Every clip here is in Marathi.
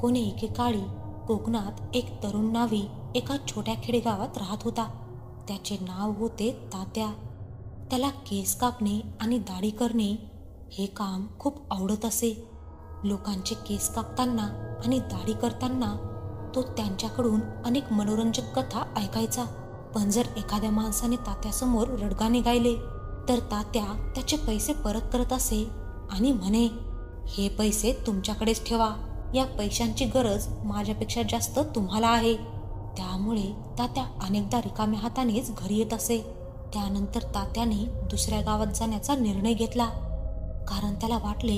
कोणी एकेकाळी कोकणात एक तरुण नावी एका छोट्या खेडेगावात राहत होता. त्याचे नाव होते तात्या. त्याला केस कापणे आणि दाढी करणे हे काम खूप आवडत असे. लोकांचे केस कापताना आणि दाढी करताना तो त्यांच्याकडून अनेक मनोरंजक कथा ऐकायचा. पण जर एखाद्या माणसाने तात्यासमोर रडगाणे गायले तर तात्या त्याचे पैसे परत करत असे आणि म्हणे, हे पैसे तुमच्याकडेच ठेवा, या पैशांची गरज माझ्यापेक्षा जास्त तुम्हाला आहे. त्यामुळे तात्या अनेकदा रिकाम्या हातानेच घरी येत असे. त्यानंतर तात्याने दुसऱ्या गावात जाण्याचा निर्णय घेतला, कारण त्याला वाटले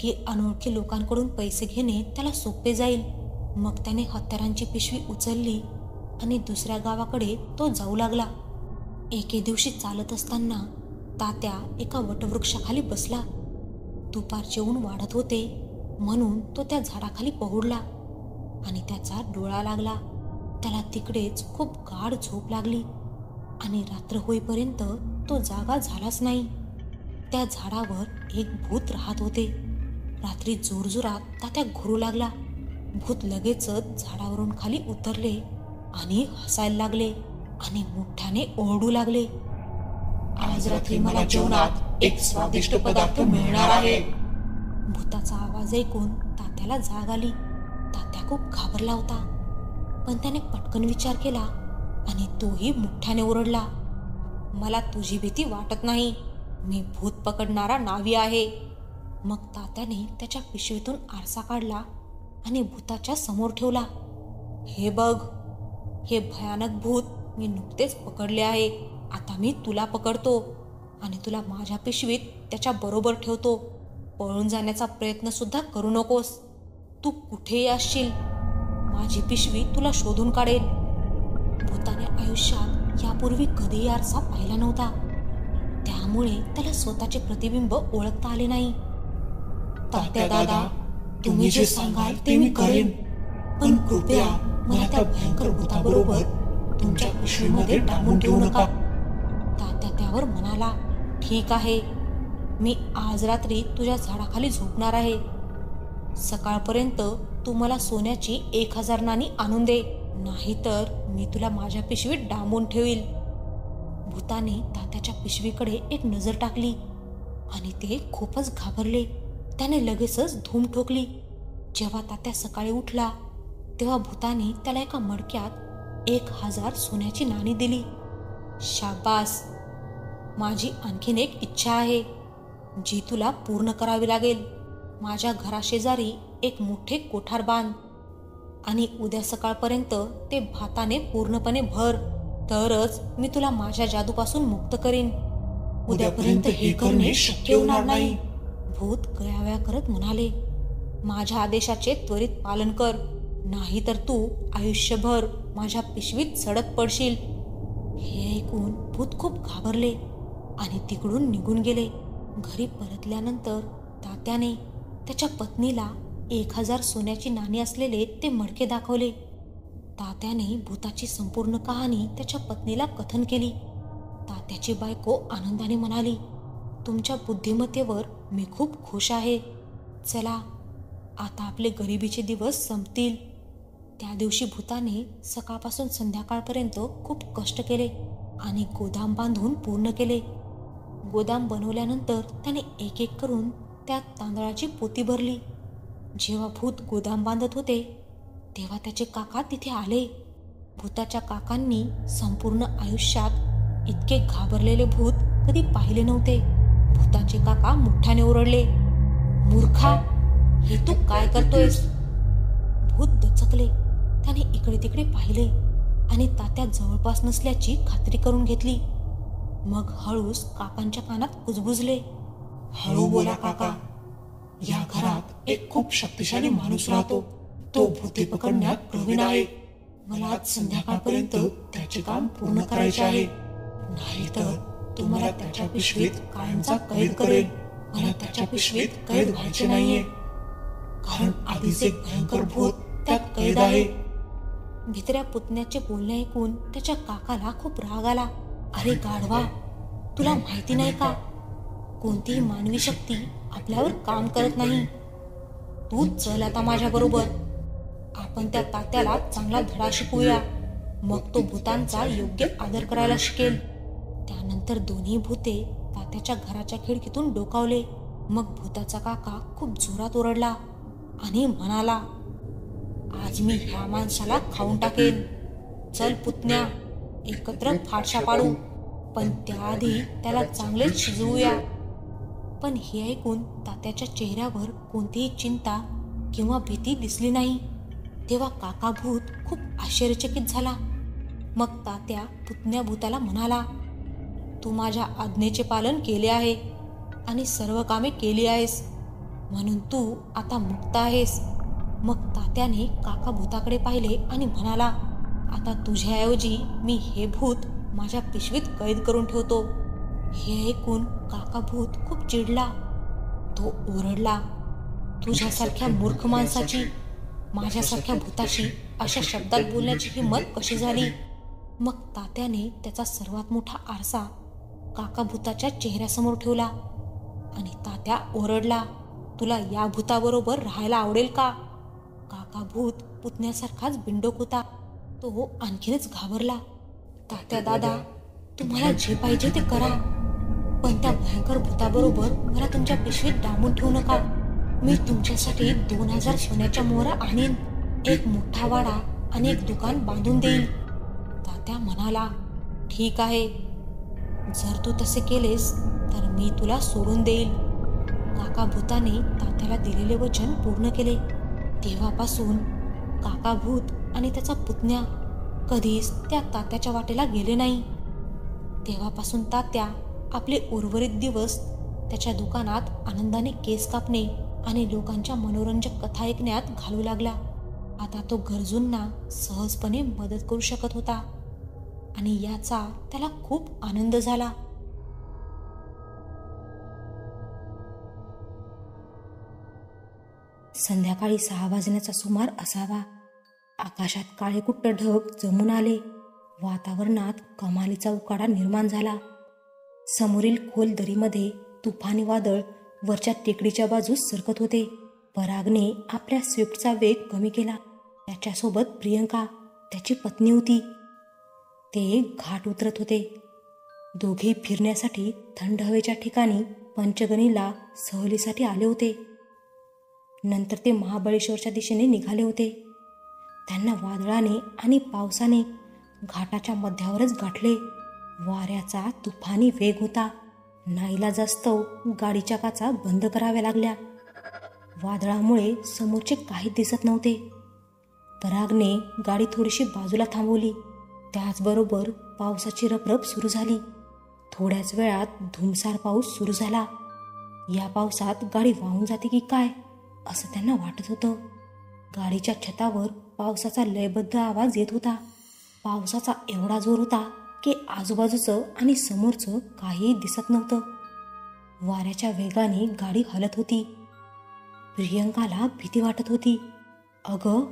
की अनोळखी लोकांकडून पैसे घेणे त्याला सोपे जाईल. मग त्याने हत्यारांची पिशवी उचलली आणि दुसऱ्या गावाकडे तो जाऊ लागला. एके दिवशी चालत असताना तात्या एका वटवृक्षाखाली बसला. दुपारचे ऊन वाढत होते म्हणून तो त्या झाडाखाली पहुडला आणि त्याचा डोळा लागला. त्याला तिकडेच खूप गाढ झोप लागली आणि रात्र होईपर्यंत तो जागा झालाच नाही. त्या झाडावर एक भूत राहत होते. रात्री जोरजोरात तात्या घुरू लागला. भूत लगेचच झाडावरून खाली उतरले आणि हसायला लागले आणि मोठ्याने ओरडू लागले, आज रात्री मला जेवणात एक स्वादिष्ट पदार्थ मिळणार आहे. भूताचा आवाज ऐकून तात्याला जाग आली. तात्या खूप घाबरला होता, पण त्याने पटकन विचार केला आणि तोही मोठ्याने ओरडला, मला तुझी भीती वाटत नाही, मी भूत पकडणारा नावी आहे. मग तात्याने त्याच्या पिशवीतून आरसा काढला आणि भूताच्या समोर ठेवला. हे बघ, हे भयानक भूत मी नुकतेच पकडले आहे. आता मी तुला पकडतो आणि तुला माझ्या पिशवीत त्याच्या बरोबर ठेवतो. पळून जाण्याचा प्रयत्न सुद्धा करू नकोस. तू कुठेही असशील, माझी पिशवी तुला शोधून काढेल. भूताने आयुष्यात यापूर्वी कधीही आरसा पाहिला नव्हता, त्यामुळे त्याला स्वतःचे प्रतिबिंब ओळखता आले नाही. तात्या दादा, तुम्ही जे सांगाल ते मी करेन, पण कृपया मला त्या भयंकर भूताबरोबर तुमच्या पिशवीमध्ये डांबून ठेवू नका. तात्या त्यावर म्हणाला, ठीक आहे, मी आज रात्री तुझ्या झाडाखाली झोपणार आहे. सकाळपर्यंत तू मला सोन्याची 1000 नाणी आणून दे, नाहीतर मी तुला माझ्या पिशवीत डांबून ठेवील. भूताने तात्याच्या पिशवीकडे एक नजर टाकली आणि ते खूपच घाबरले. त्याने लगेचच धूम ठोकली. जेव्हा तात्या सकाळी उठला तेव्हा भूताने त्याला एका मडक्यात 1000 सोन्याची नाणी दिली. शाबास, माझी आणखीन एक इच्छा आहे जी तुला पूर्ण करावी लागेल. माझ्या घराशेजारी एक मोठे कोठार बांध आणि उद्या सकाळपर्यंत ते भाताने पूर्णपणे भर, तरच मी तुला माझ्या जादूपासून मुक्त करीन. उद्यापर्यंत हे करणे शक्य होणार नाही. भूत गयावया करत म्हणाले, माझ्या आदेशाचे त्वरित पालन कर, नाहीतर तू आयुष्यभर माझ्या पिशवीत सडत पडशील. हे ऐकून भूत खूप घाबरले आणि तिकडून निघून गेले. घरी परतल्यानंतर तात्याने त्याच्या पत्नीला 1000 सोन्याची नाणी असलेले ते मडके दाखवले. तात्याने भूताची संपूर्ण कहाणी त्याच्या पत्नीला कथन केली. तात्याची बायको आनंदाने म्हणाली, तुमच्या बुद्धिमत्तेवर मी खूप खुश आहे. चला, आता आपले गरिबीचे दिवस संपतील. त्या दिवशी भूताने सकाळपासून संध्याकाळपर्यंत खूप कष्ट केले आणि गोदाम बांधून पूर्ण केले. गोदाम बनवल्यानंतर त्याने एक एक करून त्यात तांदळाची पोती भरली. जेव्हा भूत गोदाम बांधत होते तेव्हा त्याचे काका तिथे आले. भूताच्या काकांनी संपूर्ण आयुष्यात इतके घाबरलेले भूत कधी पाहिले नव्हते. भूताचे काका मोठ्याने ओरडले, मूर्खा, हे तू काय करतोयस? भूत दचकले. त्याने इकडे तिकडे पाहिले आणि तात्या जवळपास नसल्याची खात्री करून घेतली. मग हळूच काकांच्या कानात कुजबुजले, हळू बोला काका, या घरात एक खूप शक्तिशाली माणूस राहतो. तो भूते पकडण्यात प्रवीण आहे. मला आज संध्याकाळपर्यंत त्याचे काम पूर्ण करायचे आहे, नाहीतर तुम्हाला त्याच्या पिशवीत कायमचा कैद करेल. मला त्याच्या पिशवीत कैद व्हायचे नाहीये, कारण आधीच एक भयंकर भूत त्यात कैद आहे. भित्र्या पुतण्याचे बोलणे ऐकून त्याच्या काकाला खूप राग आला. अरे गाढवा, तुला माहिती नाही का, कोणतीही मानवी शक्ती आपल्यावर काम करत नाही. तू चल आता माझ्या बरोबर. आपण त्या तात्याला चांगला धडा शिकवूया, मग तो भूतांचा योग्य आदर करायला शिकेल. त्यानंतर दोन्ही भूते तात्याच्या घराच्या खिडकीतून डोकावले. मग भूताचा काका खूप जोरात ओरडला आणि म्हणाला, आज मी ह्या माणसाला खाऊन टाकेन. चल पुतण्या, एकत्र फाडशा पाडू, पण त्याआधी त्याला चांगलेच शिजवूया. पण हे ऐकून तात्याच्या चेहऱ्यावर कोणतीही चिंता किंवा भीती दिसली नाही. तेव्हा काका भूत खूप आश्चर्यचकित झाला. मग तात्या पुतण्या भूताला म्हणाला, तू माझ्या आज्ञेचे पालन केले आहे आणि सर्व कामे केली आहेस, म्हणून तू आता मुक्त आहेस. मग तात्याने काका भूताकडे पाहिले आणि म्हणाला, आता तुझ्याऐवजी मी हे भूत माझ्या पिशवीत कैद करून ठेवतो. हे ऐकून काका भूत खूप चिडला. तो ओरडला, तुझ्यासारख्या मूर्ख माणसाची माझ्यासारख्या भूताशी अशा शब्दात बोलण्याची हिंमत कशी झाली. मग तात्याने त्याचा सर्वात मोठा आरसा काका भूताच्या चेहऱ्यासमोर ठेवला आणि तात्या ओरडला, तुला या भूताबरोबर राहायला आवडेल का. काका भूत पुतण्यासारखाच बिंडोक होता. तो आणखीनच घाबरला. तात्या दादा, तुम्हाला जे पाहिजे ते करा, पण त्या भयंकर भूताबरोबर मला तुमच्या पिशवीत डांबून ठेवू नका. मी तुमच्यासाठी 2000 सोन्याच्या मोहरा आणीन, एक मोठा वाडा आणि एक दुकान बांधून देईल. तात्या म्हणाला, ठीक आहे, जर तू तसे केलेस तर मी तुला सोडून देईल. काका भूताने तात्याला दिलेले वचन पूर्ण केले. तेव्हापासून काका भूत आणि त्याचा पुतण्या कधीच त्या तात्याच्या वाटेला गेले नाही. तेव्हापासून तात्या आपले उर्वरित दिवस त्याच्या दुकानात आनंदाने केस कापणे आणि लोकांच्या मनोरंजक कथा ऐकण्यात घालू लागला. आता तो गरजूंना सहजपणे मदत करू शकत होता आणि याचा त्याला खूप आनंद झाला. संध्याकाळी 6 वाजण्याचा सुमार असावा. आकाशात काळेकुट्ट ढग जमून आले. वातावरणात कमालीचा उकाडा निर्माण झाला. समोरील खोल दरीमध्ये तुफानी वादळ वरच्या टेकडीच्या बाजूस सरकत होते. परागने आपल्या स्विफ्टचा वेग कमी केला. त्याच्यासोबत प्रियंका, त्याची पत्नी होती. ते घाट उतरत होते. दोघे फिरण्यासाठी थंड हवेच्या ठिकाणी पंचगणीला सहलीसाठी आले होते. नंतर ते महाबळेश्वरच्या दिशेने निघाले होते. त्यांना वादळाने आणि पावसाने घाटाच्या मध्यावरच गाठले. वाऱ्याचा तुफानी वेग होता. नाईलाजास्तव गाडीच्या काचा बंद कराव्या लागल्या. वादळामुळे समोरचे काही दिसत नव्हते. परागने गाडी थोडीशी बाजूला थांबवली. त्याचबरोबर पावसाची रपरप सुरू झाली. थोड्याच वेळात धुमसार पाऊस सुरू झाला. या पावसात गाडी वाहून जाते की काय असं त्यांना वाटत होतं. गाडीच्या छतावर पावसाचा लयबद्ध आवाज येत होता. पावसाचा एवढा जोर होता की आजूबाजूचं आणि समोरचं काहीही दिसत नव्हतं. वाऱ्याच्या वेगाने गाडी हलत होती. प्रियंकाला भीती वाटत होती. अगं,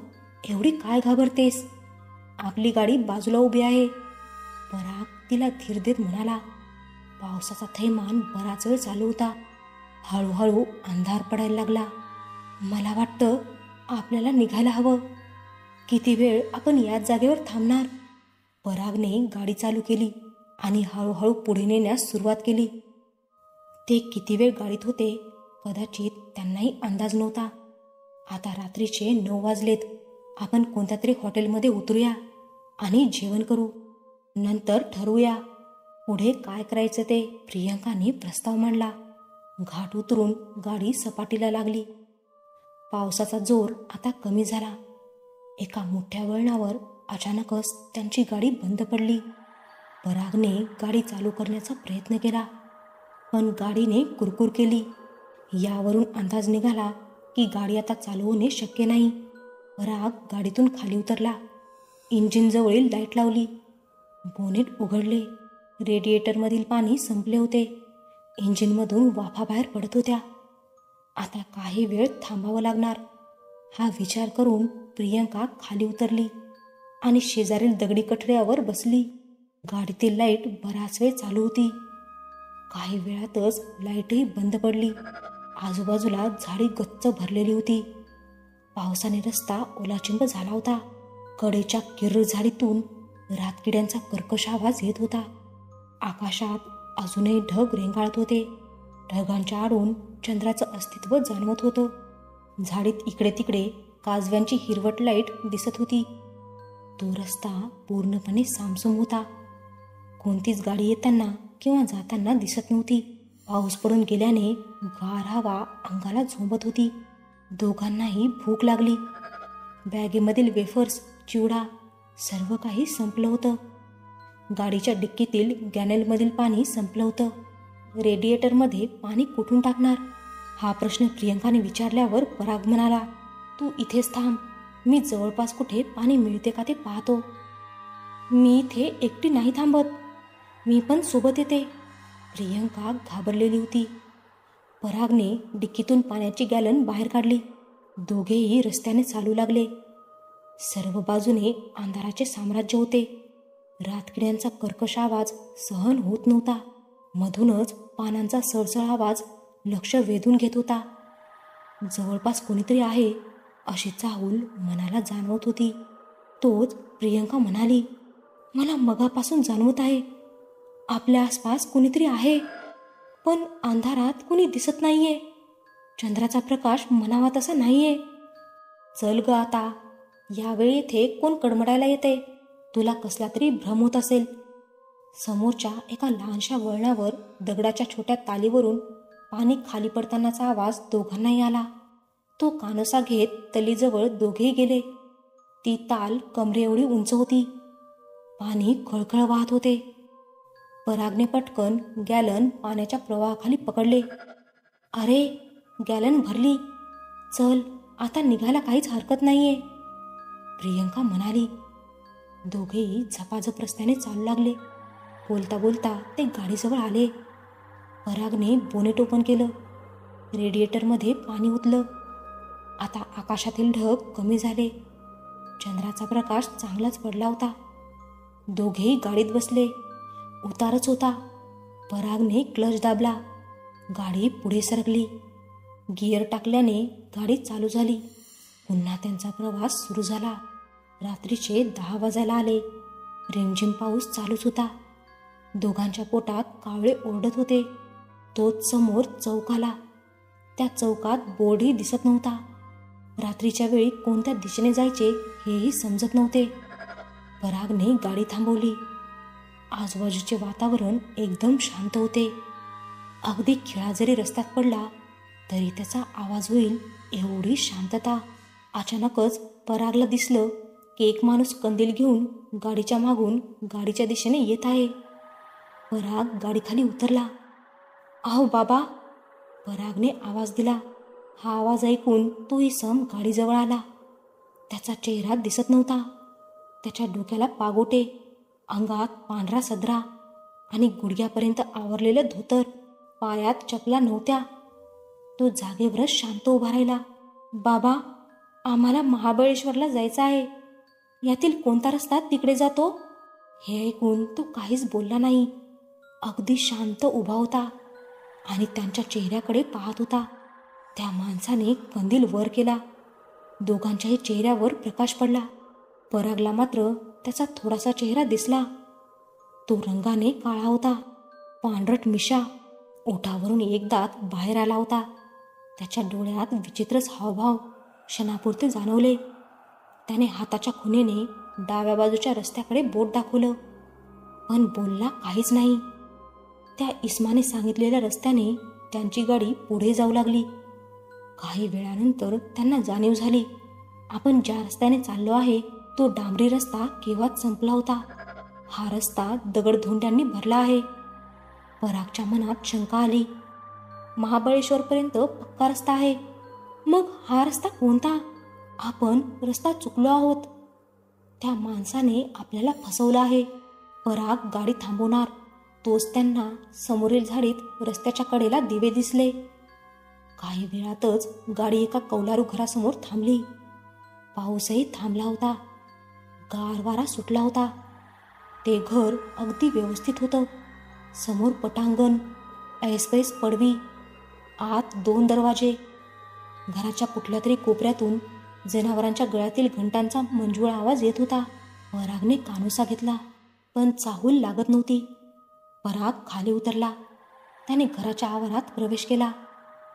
एवढी काय घाबरतेस? आपली गाडी बाजूला उभी आहे. पराग तिला धीर देत म्हणाला. पावसाचा थैमान बराच वेळ चालू होता. हळूहळू अंधार पडायला लागला. मला वाटतं आपल्याला निघायला हवं. किती वेळ आपण याच जागेवर थांबणार? परागने गाडी चालू केली आणि हळूहळू पुढे नेण्यास सुरुवात केली. ते किती वेळ गाडीत होते कदाचित त्यांनाही अंदाज नव्हता. आता रात्रीचे 9 वाजलेत. आपण कोणत्या तरी हॉटेलमध्ये उतरूया आणि जेवण करू. नंतर ठरवूया पुढे काय करायचं ते. प्रियंकाने प्रस्ताव मांडला. घाट उतरून गाडी सपाटीला लागली. पावसाचा जोर आता कमी झाला. एका मोठ्या वळणावर अचानकच त्यांची गाडी बंद पडली. परागने गाडी चालू करण्याचा प्रयत्न केला, पण गाडीने कुरकुर केली. यावरून अंदाज निघाला की गाडी आता चालू होणे शक्य नाही. पराग गाडीतून खाली उतरला. इंजिनजवळील लाईट लावली. बोनेट उघडले. रेडिएटरमधील पाणी संपले होते. इंजिनमधून वाफा बाहेर पडत होत्या. आता काही वेळ थांबावं लागणार हा विचार करून प्रियंका खाली उतरली आणि शेजारील दगडी कठड्यावर बसली. गाडीतील लाईट बराच वेळ चालू होती. काही वेळातच लाईटही बंद पडली. आजूबाजूला झाडी गच्च भरलेली होती. पावसाने रस्ता ओलाचिंब झाला होता. कडेच्या किर्र झाडीतून रातकिड्यांचा कर्कश आवाज येत होता. आकाशात अजूनही ढग रेंगाळत होते. ढगांच्या आडून चंद्राचं अस्तित्व जाणवत होतं. झाडीत इकडे तिकडे काजव्यांची हिरवट लाईट दिसत होती. तो रस्ता पूर्णपणे सामसूम होता. कोणतीच गाडी येताना किंवा जाताना दिसत नव्हती. पाऊस पडून गेल्याने गार हवा अंगाला झोंबत होती. दोघांनाही भूक लागली. बॅगेमधील वेफर्स, चिवडा सर्व काही संपलं होतं. गाडीच्या डिक्कीतील गॅनेलमधील पाणी संपलं होतं. रेडिएटरमध्ये पाणी कुठून टाकणार हा प्रश्न प्रियंकाने विचारल्यावर पराग म्हणाला, तू इथेच थांब, मी जवळपास कुठे पाणी मिळते का ते पाहतो. मी इथे एकटी नाही थांबत, मी पण सोबत येते. प्रियंका घाबरलेली होती. परागने डिक्कीतून पाण्याची गॅलन बाहेर काढली. दोघेही रस्त्याने चालू लागले. सर्व बाजूने अंधाराचे साम्राज्य होते. रातकिड्यांचा कर्कश आवाज सहन होत नव्हता. मधूनच पानांचा सळसळ आवाज लक्ष वेधून घेत होता. जवळपास कोणीतरी आहे अशी चाहूल मनाला जाणवत होती. तोच प्रियंका म्हणाली, मला मगापासून जाणवत आहे आपल्या आसपास कुणीतरी आहे, पण अंधारात कुणी दिसत नाहीये. चंद्राचा प्रकाश म्हणावा तसा नाहीये. चल ग आता, यावेळी इथे कोण कडमडायला येते. तुला कसला तरी भ्रम होत असेल. समोरच्या एका लहानशा वळणावर दगडाच्या छोट्या तालीवरून पाणी खाली पडतानाचा आवाज दोघांनाही आला. तो कानोसा घेत तलीजवळ दोघेही गेले. ती ताल कमरे एवढी उंच होती. पाणी खळखळ वाहत होते. परागने पटकन गॅलन पाण्याच्या प्रवाहाखाली पकडले. अरे, गॅलन भरली. चल, आता निघायला काहीच हरकत नाहीये, प्रियंका म्हणाली. दोघेही झपाझप रस्त्याने चालू लागले. बोलता बोलता ते गाडीजवळ आले. परागने बोनेट ओपन केलं. रेडिएटरमध्ये पाणी ओतलं. आता आकाशातील ढग कमी झाले. चंद्राचा प्रकाश चांगलाच पडला होता. दोघेही गाडीत बसले. उतारच होता. परागने क्लच दाबला. गाडी पुढे सरकली. गिअर टाकल्याने गाडी चालू झाली. पुन्हा त्यांचा प्रवास सुरू झाला. रात्रीचे 10 वाजायला आले. रिमझिम पाऊस चालूच होता. दोघांच्या पोटात कावळे ओरडत होते. तोच समोर चौक आला. त्या चौकात बोर्डही दिसत नव्हता. रात्रीच्या वेळी कोणत्या दिशेने जायचे हेही समजत नव्हते. परागने गाडी थांबवली. आजूबाजूचे वातावरण एकदम शांत होते. अगदी खिळा जरी रस्त्यात पडला तरी त्याचा आवाज होईल एवढी शांतता. अचानकच परागला दिसलं की एक माणूस कंदील घेऊन गाडीच्या मागून गाडीच्या दिशेने येत आहे. पराग गाडीखाली उतरला. अहो बाबा, परागने आवाज दिला. हा आवाज ऐकून तो इसम गाडीजवळ आला. त्याचा चेहरा दिसत नव्हता. त्याच्या डोक्याला पागोटे, अंगात पांढरा सदरा आणि गुडघ्यापर्यंत आवरलेलं धोतर. पायात चपला नव्हत्या. तो जागेवरच शांत उभा राहिला. बाबा, आम्हाला महाबळेश्वरला जायचं आहे. यातील कोणता रस्ता तिकडे जातो? हे ऐकून तो काहीच बोलला नाही. अगदी शांत उभा होता आणि त्यांच्या चेहऱ्याकडे पाहत होता. त्या माणसाने कंदील वर केला. दोघांच्याही चेहऱ्यावर प्रकाश पडला. परागला मात्र त्याचा थोडासा चेहरा दिसला. तो रंगाने काळा होता. पांढरट मिशा, ओठावरून एक दात बाहेर आला होता. त्याच्या डोळ्यात विचित्रच हावभाव क्षणापुरते जाणवले. त्याने हाताच्या खुणेने डाव्या बाजूच्या रस्त्याकडे बोट दाखवलं, पण बोलला काहीच नाही. त्या इस्माने सांगितलेल्या रस्त्याने त्यांची गाडी पुढे जाऊ लागली. काही वेळानंतर त्यांना जाणीव झाली, आपण ज्या रस्त्याने चाललो आहे तो डांबरी रस्ता केव्हाच संपला होता. हा रस्ता दगडधोंड्यांनी भरला आहे. परागच्या मनात शंका आली. महाबळेश्वरपर्यंत पक्का रस्ता आहे, मग हा रस्ता कोणता? आपण रस्ता चुकलो आहोत. त्या माणसाने आपल्याला फसवलं आहे. पराग गाडी थांबवणार तोच त्यांना समोरील झाडीत रस्त्याच्या कडेला दिवे दिसले. काही वेळातच गाडी एका कौलारू घरासमोर थांबली. पाऊसही थांबला होता. गार वारा सुटला होता. ते घर अगदी व्यवस्थित होतं. समोर पटांगण, ऐसपैस पडवी, आत 2 दरवाजे. घराच्या कुठल्या तरी कोपऱ्यातून जनावरांच्या गळ्यातील घंटांचा मंजूळ आवाज येत होता. परागने कानोसा घेतला, पण चाहूल लागत नव्हती. पराग खाली उतरला. त्याने घराच्या आवारात प्रवेश केला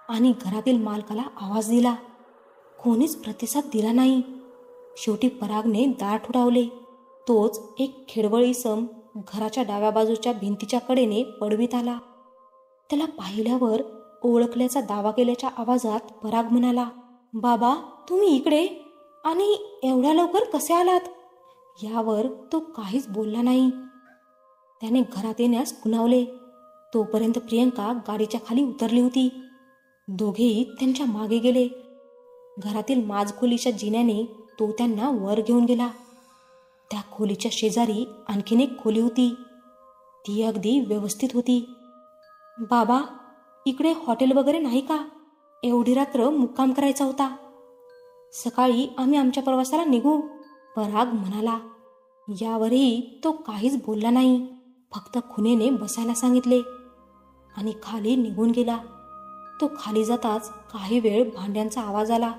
आणि घरातील मालकाला आवाज दिला. कोणीच प्रतिसाद दिला नाही. शेवटी परागने दार ठोठावले. तोच एक खेडवळ इसम घराच्या डाव्या बाजूच्या भिंतीच्या कडेने पडवीत आला. त्याला पाहिल्यावर ओळखल्याचा दावा केल्याच्या आवाजात पराग म्हणाला, बाबा, तुम्ही इकडे आणि एवढ्या लवकर कसे आलात? यावर तो काहीच बोलला नाही. त्याने घरात येण्यास खुणावले. तोपर्यंत प्रियंका गाडीच्या खाली उतरली होती. दोघेही त्यांच्या मागे गेले. घरातील माझखोलीच्या जिन्याने तो त्यांना वर घेऊन गेला. त्या खोलीच्या शेजारी आणखीन एक खोली होती. ती अगदी व्यवस्थित होती. बाबा, इकडे हॉटेल वगैरे नाही का? एवढी रात्र मुक्काम करायचा होता. सकाळी आम्ही आमच्या प्रवासाला निघू, पराग म्हणाला. यावरही तो काहीच बोलला नाही. फक्त खुनेने बसायला सांगितले आणि खाली निघून गेला. तो खाली जाताच काही वेळ भांड्यांचा आवाज आला.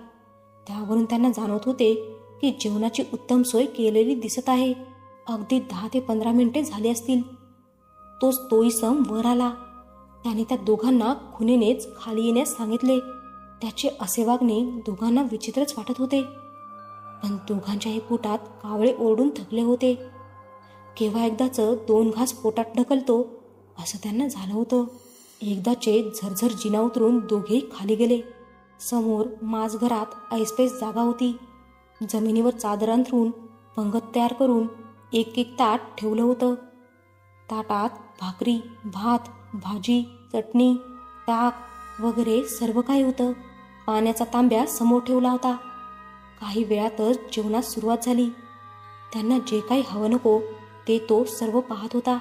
त्यावरून त्यांना जाणवत होते की जेवणाची उत्तम सोय केलेली दिसत आहे. अगदी 10 ते 15 मिनिटे झाली असतील. तोच तो इसम वर आला. त्याने त्या दोघांना खुनेनेच खाली येण्यास सांगितले. त्याचे असे वागणे दोघांना विचित्रच वाटत होते. पण दोघांच्याही पोटात कावळे ओरडून थकले होते. केव्हा एकदाचं 2 घास पोटात ढकलतो असं त्यांना झालं होतं. एकदाचे झरझर जिना उतरून दोघेही खाली गेले. समोर माझघरात ऐसपैस जागा होती. जमिनीवर चादर अंथरून पंगत तयार करून एक एक ताट ठेवलं होतं. ताटात भाकरी, भात, भाजी, चटणी, ताक वगैरे सर्व काही होतं. पाण्याचा तांब्या समोर ठेवला होता. काही वेळातच जेवणास सुरुवात झाली. त्यांना जे काही हवं नको ते तो सर्व पाहत होता.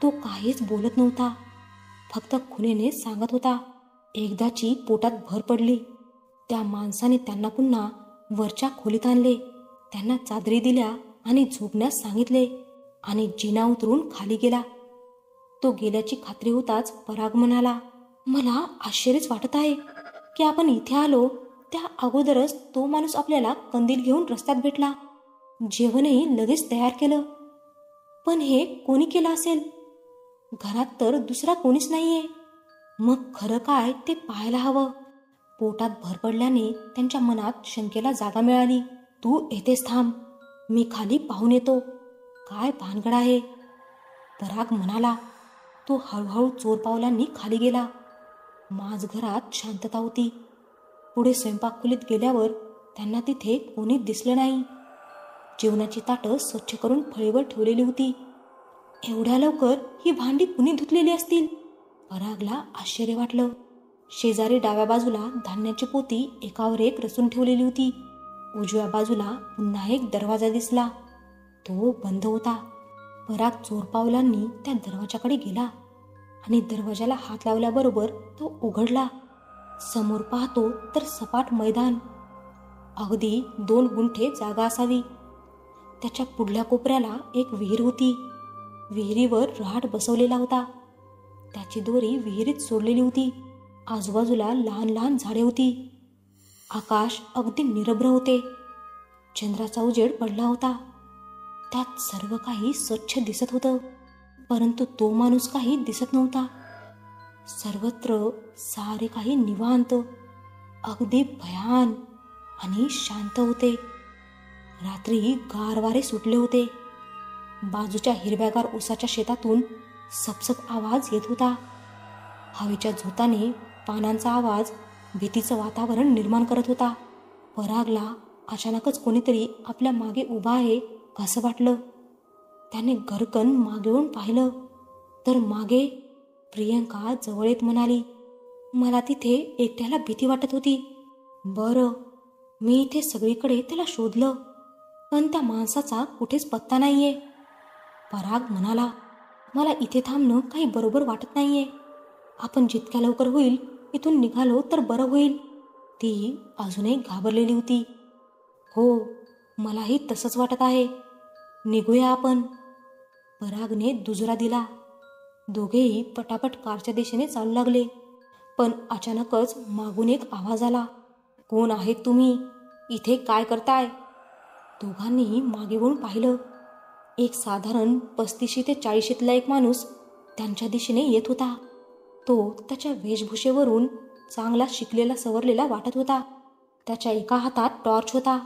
तो काहीच बोलत नव्हता. फक्त खुनेने सांगत होता. एकदाची पोटात भर पडली. त्या माणसाने त्यांना पुन्हा वरच्या खोलीत आणले. त्यांना चादरी दिल्या आणि झोपण्यास सांगितले आणि जिना उतरून खाली गेला. तो गेल्याची खात्री होताच पराग म्हणाला, मला आश्चर्यच वाटत आहे की आपण इथे आलो त्या अगोदरच तो माणूस आपल्याला कंदील घेऊन रस्त्यात भेटला. जेवणही लगेच तयार केलं. पण हे कोणी केलं असेल? घरात तर दुसरा कोणीच नाहीये. मग खरं काय ते पाहायला हवं. पोटात भर पडल्याने त्यांच्या मनात शंकेला जागा मिळाली. तू येथेच थांब, मी खाली पाहून येतो. काय भानगड आहे? पराग म्हणाला. तो हळूहळू चोर पावलांनी खाली गेला. माझघरात शांतता होती. पुढे स्वयंपाकखोलीत गेल्यावर त्यांना तिथे कोणी दिसलं नाही. जेवणाची ताटं स्वच्छ करून फळीवर ठेवलेली होती. एवढ्या लवकर ही भांडी कुणी धुतलेली असतील? परागला आश्चर्य वाटलं. शेजारी डाव्या बाजूला धान्याची पोती एकावर एक रचून ठेवलेली होती. उजव्या बाजूला पुन्हा एक दरवाजा दिसला. तो बंद होता. पराग चोर पावलांनी त्या दरवाजाकडे गेला आणि दरवाजाला हात लावल्याबरोबर तो उघडला. समोर पाहतो तर सपाट मैदान. अगदी 2 गुंठे जागा असावी. त्याच्या पुढल्या कोपऱ्याला एक विहीर होती. विहिरीवर रहाट बसवलेला होता. त्याची दोरी विहिरीत सोडलेली होती. आजूबाजूला लहान लहान झाडे होती. आकाश अगदी निरभ्र होते. चंद्राचा उजेड पडला होता. त्यात सर्व काही स्वच्छ दिसत होतं. परंतु तो माणूस काही दिसत नव्हता. सर्वत्र सारे काही निवांत, अगदी भयान आणि शांत होते. रात्री गार वारे सुटले होते. बाजूच्या हिरव्यागार उसाच्या शेतातून सपसप आवाज येत होता. हवेच्या झोताने पानांचा आवाज भीतीचं वातावरण निर्माण करत होता. परागला अचानकच कोणीतरी आपल्या मागे उभा आहे असं वाटलं. त्याने घरकन मागे वळून पाहिलं तर मागे प्रियंका जवळ येत म्हणाली, मला तिथे एकट्याला भीती वाटत होती. बरं, मी इथे सगळीकडे त्याला शोधलं, पण त्या माणसाचा कुठेच पत्ता नाहीये. पराग म्हणाला, मला इथे थांबणं काही बरोबर वाटत नाहीये. आपण जितक्या लवकर होईल इथून निघालो तर बरं होईल. ती अजूनही घाबरलेली होती. हो, मलाही तसंच वाटत आहे. निघूया आपण. परागने दुजरा दिला. दोघेही पटापट कारच्या दिशेने चालू लागले. पण अचानकच मागून एक आवाज आला. कोण आहेत तुम्ही? इथे काय करताय? दोघांनीही मागे वळून पाहिलं. एक साधारण 35 ते 40तला एक माणूस त्यांच्या दिशेने येत होता. तो त्याच्या वेशभूषेवरून चांगला शिकलेला सवरलेला वाटत होता. त्याच्या एका हातात टॉर्च होता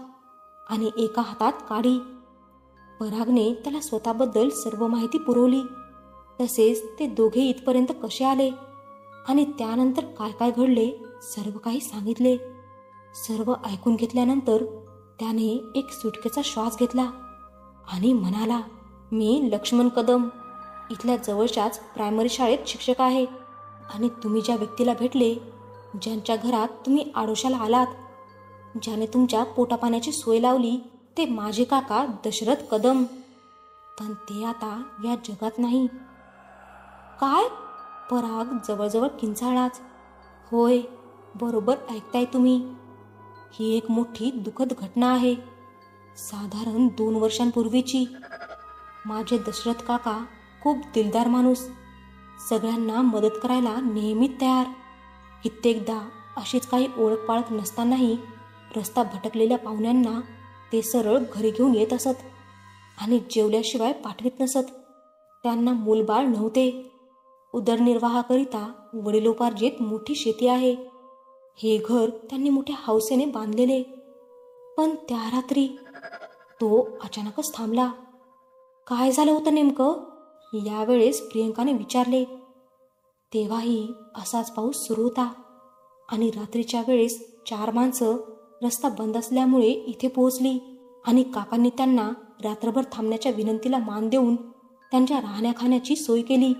आणि एका हातात काडी. परागने त्याला स्वतःबद्दल सर्व माहिती पुरवली. तसेच ते दोघे इथपर्यंत कसे आले आणि त्यानंतर काय काय घडले सर्व काही सांगितले. सर्व ऐकून घेतल्यानंतर त्याने एक सुटकेचा श्वास घेतला आणि म्हणाला, मी लक्ष्मण कदम, इथल्या जवळच्याच प्रायमरी शाळेत शिक्षक आहे. आणि तुम्ही ज्या व्यक्तीला भेटले, ज्यांच्या घरात तुम्ही आडोशाला आलात, ज्याने तुमच्या पोटापाण्याची सोय लावली, ते माझे काका दशरथ कदम. पण ते आता या जगात नाही. काय? पराग जवळजवळ किंचाळलाच. होय, बरोबर ऐकताय तुम्ही. ही एक मोठी दुःखद घटना आहे. साधारण 2 वर्षांपूर्वीची. माझे दशरथ काका खूप दिलदार माणूस, सगळ्यांना मदत करायला नेहमीच तयार. कित्येकदा अशीच काही ओळख पाळख नसतानाही रस्ता भटकलेल्या पाहुण्यांना ते सरळ घरी घेऊन येत असत आणि जेवल्याशिवाय पाठवित नसत. त्यांना मूलबाळ नव्हते. उदरनिर्वाहाकरिता वडिलोपार्जित मोठी शेती आहे. हे घर त्यांनी मोठ्या हौसेने बांधलेले. पण त्या रात्री तो अचानकच थांबला. काय झालं होतं नेमकं? यावेळेस प्रियंकाने विचारले. तेव्हाही असाच पाऊस सुरू होता आणि रात्रीच्या वेळेस 4 माणसं रस्ता बंद असल्यामुळे इथे पोहोचली आणि काकांनी त्यांना रात्रभर थांबण्याच्या विनंतीला मान देऊन त्यांच्या राहण्या खाण्याची सोय केली.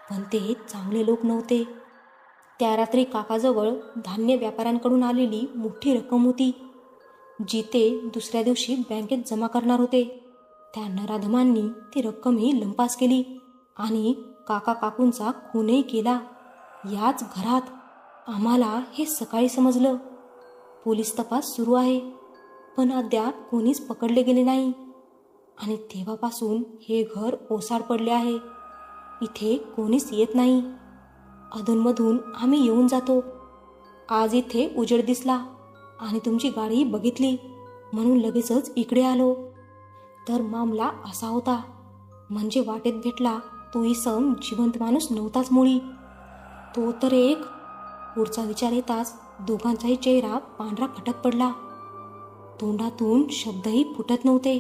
पण ते चांगले लोक नव्हते. त्या रात्री काकाजवळ धान्य व्यापाऱ्यांकडून आलेली मोठी रक्कम होती, जी ते दुसऱ्या दिवशी बँकेत जमा करणार होते. त्या नराधमांनी ती रक्कमही लंपास केली आणि काका काकूंचा खूनही केला याच घरात. आम्हाला हे सकाळी समजलं. पोलीस तपास सुरू आहे, पण अद्याप कोणीच पकडले गेले नाही. आणि तेव्हापासून हे घर ओसाड पडले आहे. इथे कोणीच येत नाही. अधूनमधून आम्ही येऊन जातो. आज इथे उजेड दिसला आणि तुमची गाडी बघितली म्हणून लगेचच इकडे आलो. तर मामला असा होता. म्हणजे वाटेत भेटला तो इसम जिवंत माणूस नव्हताच मुळी. तो तर एक. पुढचा विचार येताच दोघांचाही चेहरा पांढरा फटक पडला. तोंडातून शब्दही फुटत नव्हते.